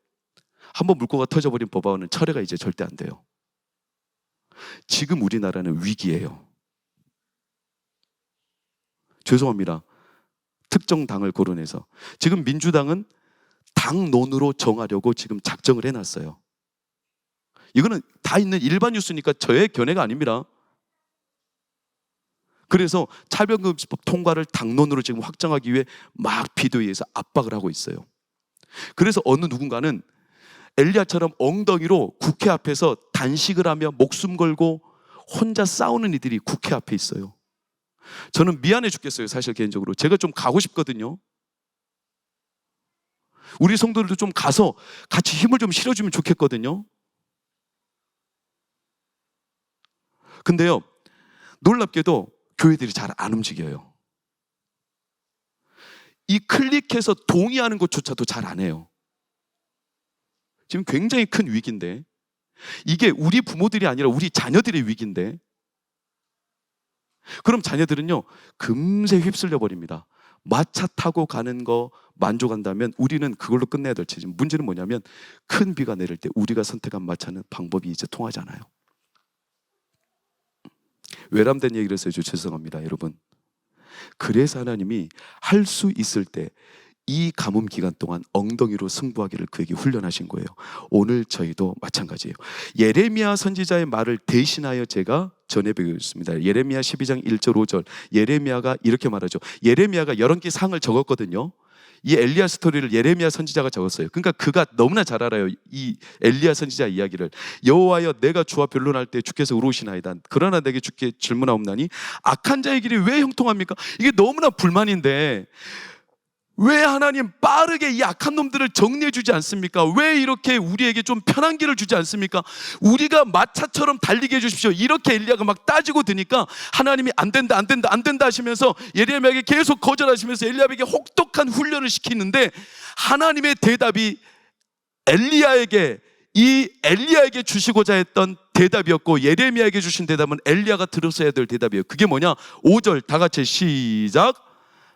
한번 물꼬가 터져버린 법안은 철회가 이제 절대 안 돼요. 지금 우리나라는 위기예요. 죄송합니다. 특정 당을 거론해서. 지금 민주당은 당론으로 정하려고 지금 작정을 해놨어요. 이거는 다 있는 일반 뉴스니까 저의 견해가 아닙니다. 그래서 차별금지법 통과를 당론으로 지금 확정하기 위해 막 비대위에서 압박을 하고 있어요. 그래서 어느 누군가는 엘리야처럼 엉덩이로 국회 앞에서 단식을 하며 목숨 걸고 혼자 싸우는 이들이 국회 앞에 있어요. 저는 미안해 죽겠어요. 사실 개인적으로 제가 좀 가고 싶거든요. 우리 성도들도 좀 가서 같이 힘을 좀 실어주면 좋겠거든요. 근데요, 놀랍게도 교회들이 잘 안 움직여요. 이 클릭해서 동의하는 것조차도 잘 안 해요. 지금 굉장히 큰 위기인데, 이게 우리 부모들이 아니라 우리 자녀들의 위기인데, 그럼 자녀들은요 금세 휩쓸려 버립니다. 마차 타고 가는 거 만족한다면 우리는 그걸로 끝내야 될 테지. 문제는 뭐냐면 큰 비가 내릴 때 우리가 선택한 마차는 방법이 이제 통하지 않아요. 외람된 얘기를 해서 죄송합니다 여러분. 그래서 하나님이 할 수 있을 때 이 가뭄 기간 동안 엉덩이로 승부하기를 그에게 훈련하신 거예요. 오늘 저희도 마찬가지예요. 예레미야 선지자의 말을 대신하여 제가 전해드리겠습니다. 예레미야 12장 1절 5절. 예레미야가 이렇게 말하죠. 예레미야가 여러 개 상을 적었거든요. 이 엘리야 스토리를 예레미야 선지자가 적었어요. 그러니까 그가 너무나 잘 알아요. 이 엘리야 선지자 이야기를. 여호와여 내가 주와 변론할 때 주께서 의로우시나이다. 그러나 내게 주께 질문하옵나니 악한 자의 길이 왜 형통합니까? 이게 너무나 불만인데 왜 하나님 빠르게 이 악한 놈들을 정리해 주지 않습니까? 왜 이렇게 우리에게 좀 편한 길을 주지 않습니까? 우리가 마차처럼 달리게 해 주십시오. 이렇게 엘리야가 막 따지고 드니까 하나님이 안 된다 안 된다 안 된다 하시면서 예레미야에게 계속 거절하시면서 엘리야에게 혹독한 훈련을 시키는데, 하나님의 대답이 엘리야에게 주시고자 했던 대답이었고, 예레미야에게 주신 대답은 엘리야가 들었어야 될 대답이에요. 그게 뭐냐? 5절 다 같이 시작.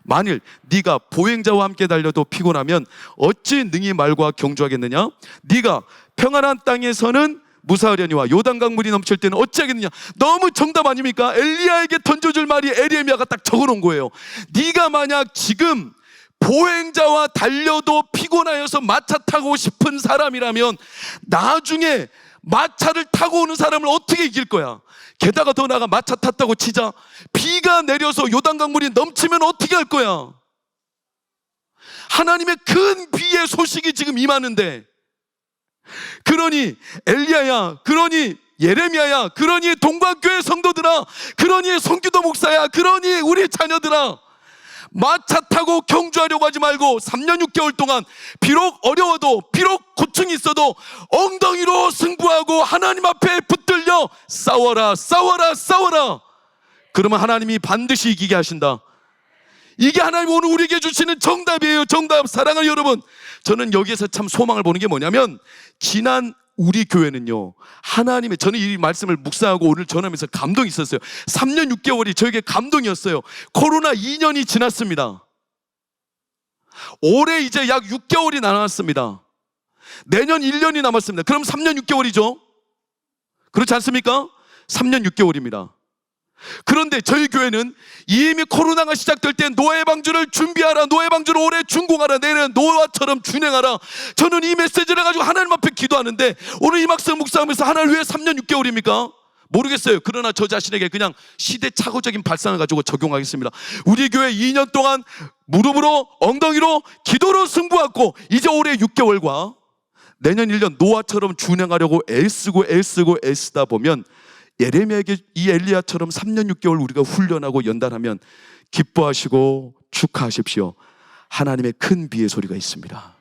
만일 네가 보행자와 함께 달려도 피곤하면 어찌 능히 말과 경주하겠느냐? 네가 평안한 땅에서는 무사하려니와 요단강 물이 넘칠 때는 어찌하겠느냐? 너무 정답 아닙니까? 엘리야에게 던져줄 말이 예레미야가 딱 적어놓은 거예요. 네가 만약 지금 보행자와 달려도 피곤하여서 마차 타고 싶은 사람이라면 나중에 마차를 타고 오는 사람을 어떻게 이길 거야? 게다가 더 나아가 마차 탔다고 치자 비가 내려서 요단강 물이 넘치면 어떻게 할 거야? 하나님의 큰 비의 소식이 지금 임하는데, 그러니 엘리야야, 그러니 예레미야야, 그러니 동방교회 성도들아, 그러니 성기도 목사야, 그러니 우리 자녀들아, 마차 타고 경주하려고 하지 말고 3년 6개월 동안 비록 어려워도 비록 고충이 있어도 엉덩이로 승부하고 하나님 앞에 붙들려 싸워라 싸워라 싸워라. 그러면 하나님이 반드시 이기게 하신다. 이게 하나님 오늘 우리에게 주시는 정답이에요. 정답. 사랑하는 여러분, 저는 여기에서 참 소망을 보는 게 뭐냐면, 지난 우리 교회는요, 하나님의, 저는 이 말씀을 묵상하고 오늘 전하면서 감동이 있었어요. 3년 6개월이 저에게 감동이었어요. 코로나 2년이 지났습니다. 올해 이제 약 6개월이 남았습니다. 내년 1년이 남았습니다. 그럼 3년 6개월이죠. 그렇지 않습니까? 3년 6개월입니다. 그런데 저희 교회는 이미 코로나가 시작될 때 노아의 방주를 준비하라, 노아의 방주를 올해 준공하라, 내년 노아처럼 준행하라. 저는 이 메시지를 가지고 하나님 앞에 기도하는데, 오늘 이 말씀 묵상하면서 하나님 왜 3년 6개월입니까? 모르겠어요. 그러나 저 자신에게 그냥 시대착오적인 발상을 가지고 적용하겠습니다. 우리 교회 2년 동안 무릎으로 엉덩이로 기도로 승부하고 이제 올해 6개월과 내년 1년 노아처럼 준행하려고 애쓰다 보면, 예레미야에게 이 엘리야처럼 3년 6개월 우리가 훈련하고 연단하면 기뻐하시고 축하하십시오. 하나님의 큰 비의 소리가 있습니다.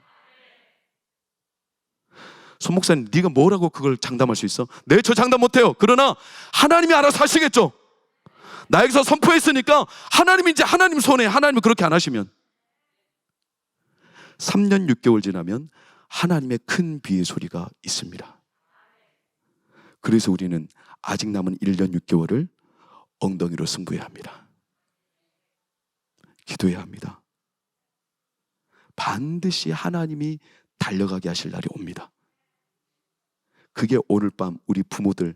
손 목사님, 네가 뭐라고 그걸 장담할 수 있어? 네, 저 장담 못해요. 그러나 하나님이 알아서 하시겠죠. 나에게서 선포했으니까 하나님이 이제 하나님 손에, 하나님이 그렇게 안 하시면 3년 6개월 지나면 하나님의 큰 비의 소리가 있습니다. 그래서 우리는 아직 남은 1년 6개월을 엉덩이로 승부해야 합니다. 기도해야 합니다. 반드시 하나님이 달려가게 하실 날이 옵니다. 그게 오늘 밤 우리 부모들,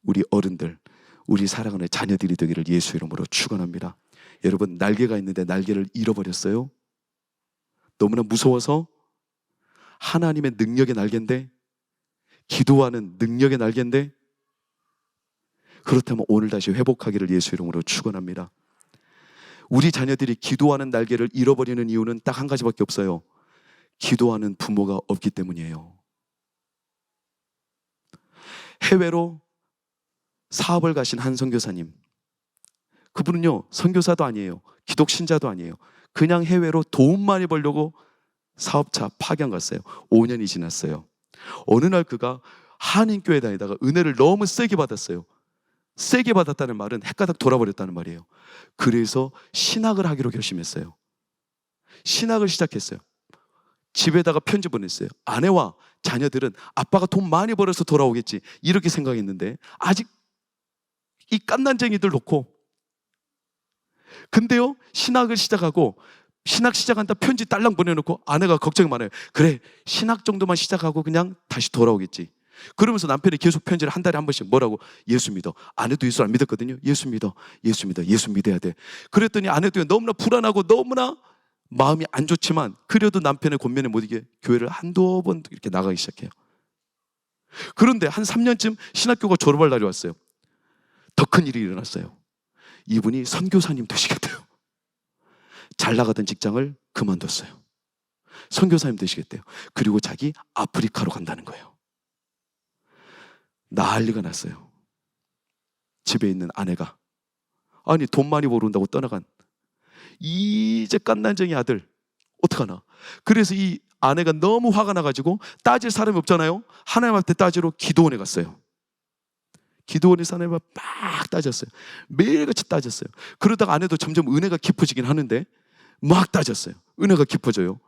우리 어른들, 우리 사랑하는 자녀들이 되기를 예수 이름으로 축원합니다. 여러분, 날개가 있는데 날개를 잃어버렸어요? 너무나 무서워서? 하나님의 능력의 날개인데, 기도하는 능력의 날개인데, 그렇다면 오늘 다시 회복하기를 예수 이름으로 축원합니다. 우리 자녀들이 기도하는 날개를 잃어버리는 이유는 딱 한 가지밖에 없어요. 기도하는 부모가 없기 때문이에요. 해외로 사업을 가신 한 선교사님, 그분은요 선교사도 아니에요, 기독신자도 아니에요. 그냥 해외로 돈 많이 벌려고 사업차 파견 갔어요. 5년이 지났어요. 어느 날 그가 한인교회 다니다가 은혜를 너무 세게 받았어요. 세게 받았다는 말은 헷가닥 돌아버렸다는 말이에요. 그래서 신학을 하기로 결심했어요. 신학을 시작했어요. 집에다가 편지 보냈어요. 아내와 자녀들은 아빠가 돈 많이 벌어서 돌아오겠지 이렇게 생각했는데 아직 이 깐난쟁이들 놓고, 근데요 신학을 시작하고 신학 시작한다 편지 딸랑 보내놓고 아내가 걱정이 많아요. 그래 신학 정도만 시작하고 그냥 다시 돌아오겠지. 그러면서 남편이 계속 편지를 한 달에 한 번씩 뭐라고? 예수 믿어. 아내도 예수 안 믿었거든요. 예수 믿어, 예수 믿어, 예수 믿어야 돼. 그랬더니 아내도 너무나 불안하고 너무나 마음이 안 좋지만 그래도 남편의 권면에 못 이겨 교회를 한두 번 이렇게 나가기 시작해요. 그런데 한 3년쯤 신학교가 졸업할 날이 왔어요. 더 큰 일이 일어났어요. 이분이 선교사님 되시겠대요. 잘 나가던 직장을 그만뒀어요. 선교사님 되시겠대요. 그리고 자기 아프리카로 간다는 거예요. 난리가 났어요. 집에 있는 아내가, 아니 돈 많이 벌어온다고 떠나간 이제 깐난쟁이 아들 어떡하나. 그래서 이 아내가 너무 화가 나가지고 따질 사람이 없잖아요. 하나님한테 따지러 기도원에 갔어요. 기도원에서 하나님을 막 따졌어요. 매일같이 따졌어요. 그러다가 아내도 점점 은혜가 깊어지긴 하는데 막 따졌어요. 은혜가 깊어져요.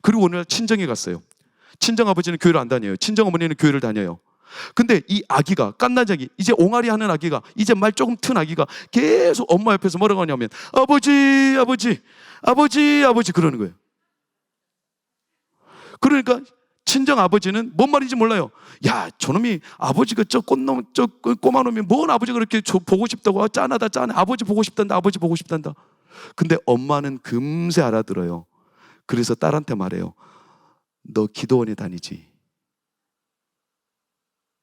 그리고 오늘 친정에 갔어요. 친정 아버지는 교회를 안 다녀요. 친정 어머니는 교회를 다녀요. 근데 이 아기가, 깐난쟁이, 이제 옹알이 하는 아기가, 이제 말 조금 튼 아기가 계속 엄마 옆에서 뭐라고 하냐면 아버지 아버지 아버지 아버지 그러는 거예요. 그러니까 친정 아버지는 뭔 말인지 몰라요. 야 저놈이 아버지가 저 꽃놈 저 꼬마 놈이 뭔 아버지 그렇게 보고 싶다고. 짠하다 짠해. 아버지 보고 싶단다. 아버지 보고 싶단다. 근데 엄마는 금세 알아들어요. 그래서 딸한테 말해요. 너 기도원에 다니지.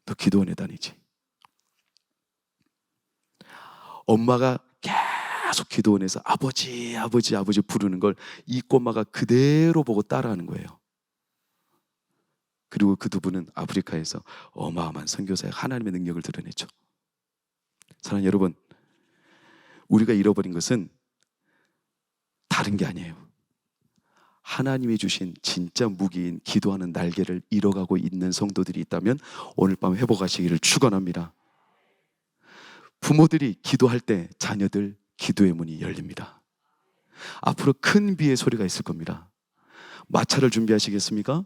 너 기도원에 다니지. 엄마가 계속 기도원에서 아버지 아버지 아버지 부르는 걸 이 꼬마가 그대로 보고 따라하는 거예요. 그리고 그 두 분은 아프리카에서 어마어마한 선교사의 하나님의 능력을 드러냈죠. 사랑하는 여러분, 우리가 잃어버린 것은 다른 게 아니에요. 하나님이 주신 진짜 무기인 기도하는 날개를 잃어가고 있는 성도들이 있다면 오늘 밤 회복하시기를 축원합니다. 부모들이 기도할 때 자녀들 기도의 문이 열립니다. 앞으로 큰 비의 소리가 있을 겁니다. 마차를 준비하시겠습니까?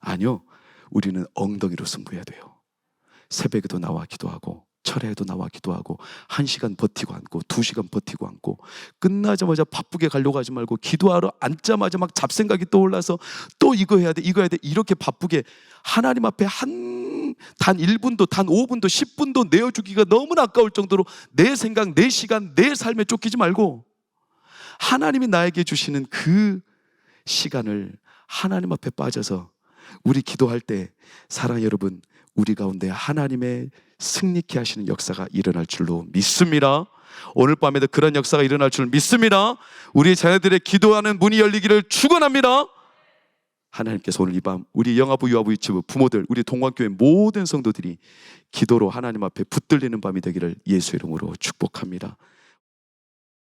아니요. 우리는 엉덩이로 승부해야 돼요. 새벽에도 나와 기도하고 철야에도 나와 기도하고 1시간 버티고 앉고 2시간 버티고 앉고 끝나자마자 바쁘게 가려고 하지 말고 기도하러 앉자마자 막 잡생각이 떠올라서 또 이거 해야 돼 이거 해야 돼 이렇게 바쁘게 하나님 앞에 단 1분도 단 5분도 10분도 내어주기가 너무나 아까울 정도로 내 생각 내 시간 내 삶에 쫓기지 말고 하나님이 나에게 주시는 그 시간을 하나님 앞에 빠져서 우리 기도할 때 사랑하는 여러분 우리 가운데 하나님의 승리케 하시는 역사가 일어날 줄로 믿습니다. 오늘 밤에도 그런 역사가 일어날 줄 믿습니다. 우리 자녀들의 기도하는 문이 열리기를 축원합니다. 하나님께서 오늘 이 밤 우리 영아부 유아부 유치부 부모들 우리 동관교회 모든 성도들이 기도로 하나님 앞에 붙들리는 밤이 되기를 예수 이름으로 축복합니다.